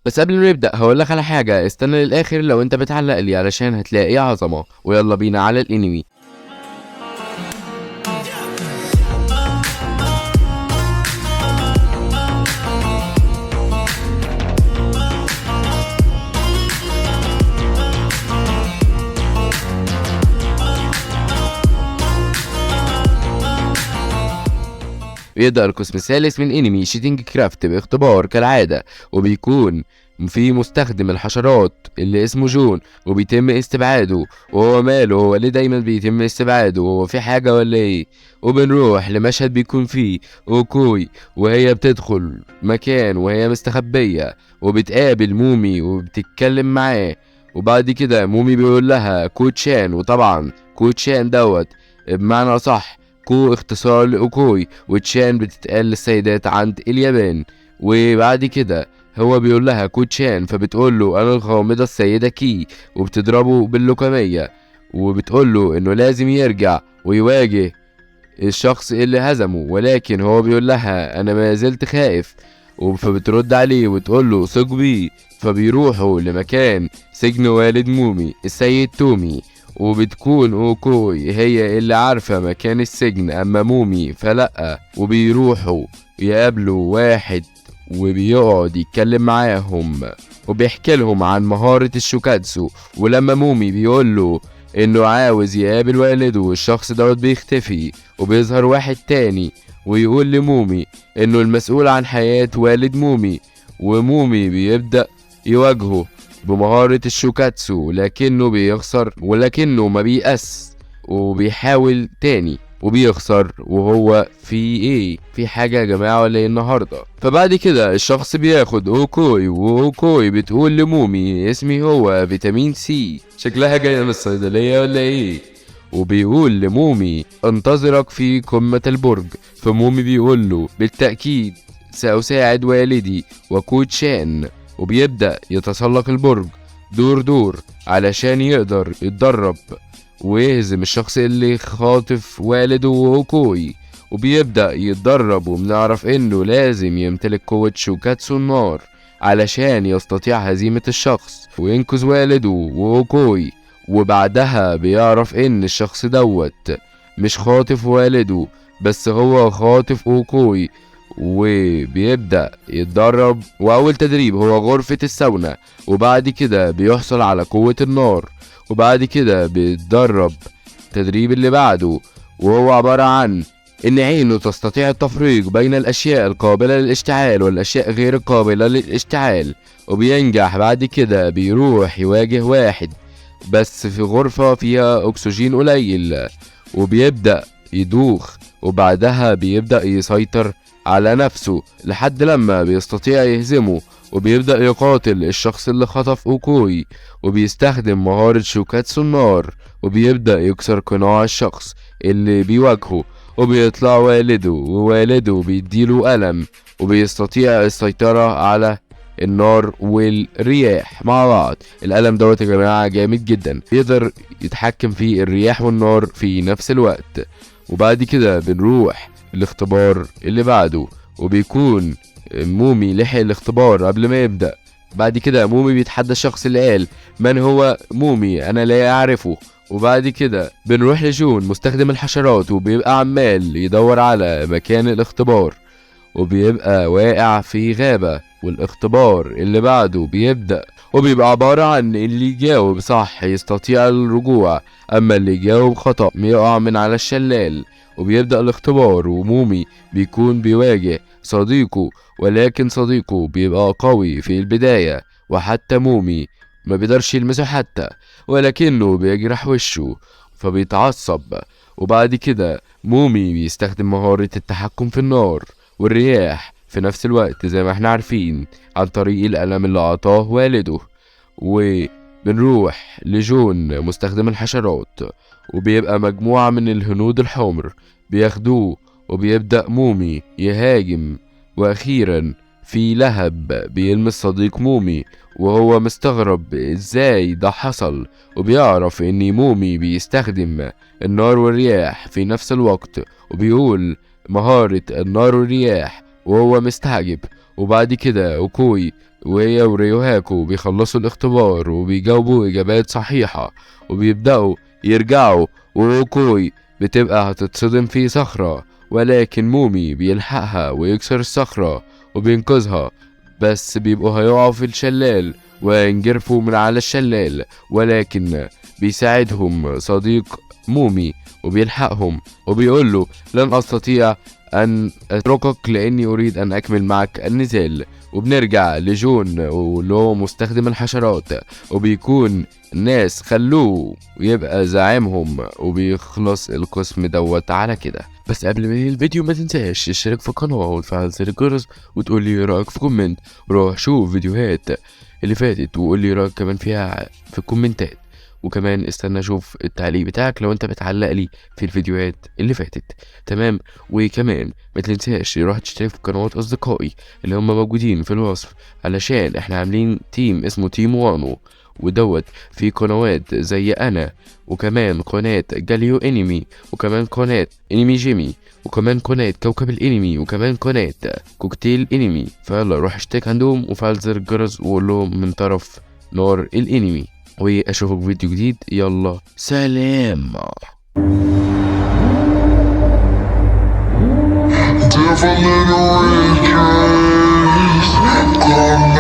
بس قبل ما نبدأ هقولك على حاجة، استنى للآخر لو انت بتعلق لي علشان هتلاقي عظمة. ويلا بينا على الانمي. بيبدأ القسم الثالث من انمي شيتنج كرافت باختبار كالعادة، وبيكون في مستخدم الحشرات اللي اسمه جون وبيتم استبعاده. وهو ماله، هو ليه دايما بيتم استبعاده؟ هو في حاجة ولا ايه؟ وبنروح لمشهد بيكون فيه اوكوي وهي بتدخل مكان وهي مستخبية، وبتقابل مومي وبتتكلم معاه. وبعد كده مومي بيقول لها كوتشان، وطبعا كوتشان دوت بمعنى صح كو اختصار لأوكوي، وتشان بتتقال للسيدات عند اليابان. وبعد كده هو بيقول لها كوتشان، فبتقول له انا الغامضة السيدة كي، وبتضربه باللكمية، وبتقول له انه لازم يرجع ويواجه الشخص اللي هزمه، ولكن هو بيقول لها انا ما زلت خائف. فبترد عليه وتقول له ثق بيه. فبيروحوا لمكان سجن والد مومي السيد تومي، وبتكون اوكوي هي اللي عارفة مكان السجن، اما مومي فلأ. وبيروحوا يقابلوا واحد وبيقعد يتكلم معاهم وبيحكي لهم عن مهارة الشوكاتسو. ولما مومي بيقول له انه عاوز يقابل والده، الشخص دوت بيختفي وبيظهر واحد تاني ويقول لمومي انه المسؤول عن حياة والد مومي. ومومي بيبدأ يواجهه بمهارة الشوكاتسو، لكنه بيخسر، ولكنه ما بيأس وبيحاول تاني وبيخسر. وهو في حاجة يا جماعة ولا ايه النهاردة؟ فبعد كده الشخص بياخد اوكوي، واوكوي بتقول لمومي اسمي هو فيتامين سي، شكلها جاية من الصيدلية ولا ايه؟ وبيقول لمومي انتظرك في قمة البرج. فمومي بيقول له بالتأكيد سأساعد والدي وكوتشان. وبيبدأ يتسلق البرج دور دور علشان يقدر يتدرب ويهزم الشخص اللي خاطف والده وأوكوي. وبيبدأ يتدرب، وبنعرف انه لازم يمتلك قوة شوكاتسو النار علشان يستطيع هزيمة الشخص وينقذ والده وأوكوي. وبعدها بيعرف ان الشخص دوت مش خاطف والده، بس هو خاطف أوكوي. وبيبدأ يتدرب، وأول تدريب هو غرفة الساونا. وبعد كده بيحصل على قوة النار. وبعد كده بيتدرب التدريب اللي بعده، وهو عبارة عن إن عينه تستطيع التفريق بين الأشياء القابلة للاشتعال والأشياء غير القابلة للاشتعال. وبينجح. بعد كده بيروح يواجه واحد بس في غرفة فيها أكسجين قليل، وبيبدأ يدوخ. وبعدها بيبدأ يسيطر على نفسه لحد لما بيستطيع يهزمه. وبيبدأ يقاتل الشخص اللي خطف أوكوي، وبيستخدم مهارة شوكاتسو النار، وبيبدأ يكسر قناع الشخص اللي بيواجهه. وبيطلع والده، ووالده بيديله ألم، وبيستطيع السيطرة على النار والرياح مع بعض. القلم دوت يا جماعة جامد جدا، بيقدر يتحكم في الرياح والنار في نفس الوقت. وبعد كده بنروح الاختبار اللي بعده، وبيكون مومي لحق الاختبار قبل ما يبدأ. بعد كده مومي بيتحدى الشخص اللي قال من هو مومي، انا لا اعرفه. وبعد كده بنروح لجون مستخدم الحشرات، وبيبقى عمال يدور على مكان الاختبار، وبيبقى واقع في غابة. والاختبار اللي بعده بيبدأ، وبيبقى عبارة عن اللي يجاوب صح يستطيع الرجوع، اما اللي يجاوب خطأ يقع من على الشلال. وبيبدأ الاختبار، ومومي بيكون بيواجه صديقه، ولكن صديقه بيبقى قوي في البداية، وحتى مومي ما بيقدرش يلمسه حتى، ولكنه بيجرح وشه فبيتعصب. وبعد كده مومي بيستخدم مهارة التحكم في النار والرياح في نفس الوقت زي ما احنا عارفين عن طريق القلم اللي عطاه والده. وبنروح لجون مستخدم الحشرات، وبيبقى مجموعة من الهنود الحمر بياخدوه، وبيبدأ مومي يهاجم. واخيرا في لهب بيلمس صديق مومي، وهو مستغرب ازاي ده حصل، وبيعرف ان مومي بيستخدم النار والرياح في نفس الوقت، وبيقول مهارة النار والرياح وهو مستعجب. وبعد كده اوكوي وهي وريوهاكو بيخلصوا الاختبار وبيجاوبوا إجابات صحيحة وبيبدأوا يرجعوا، وروكوي بتبقى هتتصدم في صخرة، ولكن مومي بيلحقها ويكسر الصخرة وبينقذها، بس بيبقوا هيقعوا في الشلال وينجرفوا من على الشلال، ولكن بيساعدهم صديق مومي وبيلحقهم وبيقول له لن أستطيع أن أتركك لأني أريد أن أكمل معك النزال. وبنرجع لجون واللي هو مستخدم الحشرات، وبيكون الناس خلوه ويبقى زعيمهم، وبيخلص القسم دوت على كده. بس قبل ما الفيديو ما تنساش تشترك في القناة وتفعل زر الجرس وتقول لي رأيك في كومنت، روح شوف فيديوهات اللي فاتت وقول لي رأيك كمان فيها في الكومنتات، وكمان استنى اشوف التعليق بتاعك لو انت بتعلق لي في الفيديوهات اللي فاتت. تمام. وكمان ما تنساش تروح تشترك في قنوات اصدقائي اللي هم موجودين في الوصف، علشان احنا عاملين تيم اسمه تيم وانو، ودوت في قنوات زي انا، وكمان قناة جاليو انمي، وكمان قناة انمي جيمي، وكمان قناة كوكب الانمي، وكمان قناة كوكتيل انمي. فيلا روح اشترك عندهم وفعل زر الجرس وقول لهم من طرف نار الانمي، واشوفك في فيديو جديد. يلا سلام. Devil in a red dress,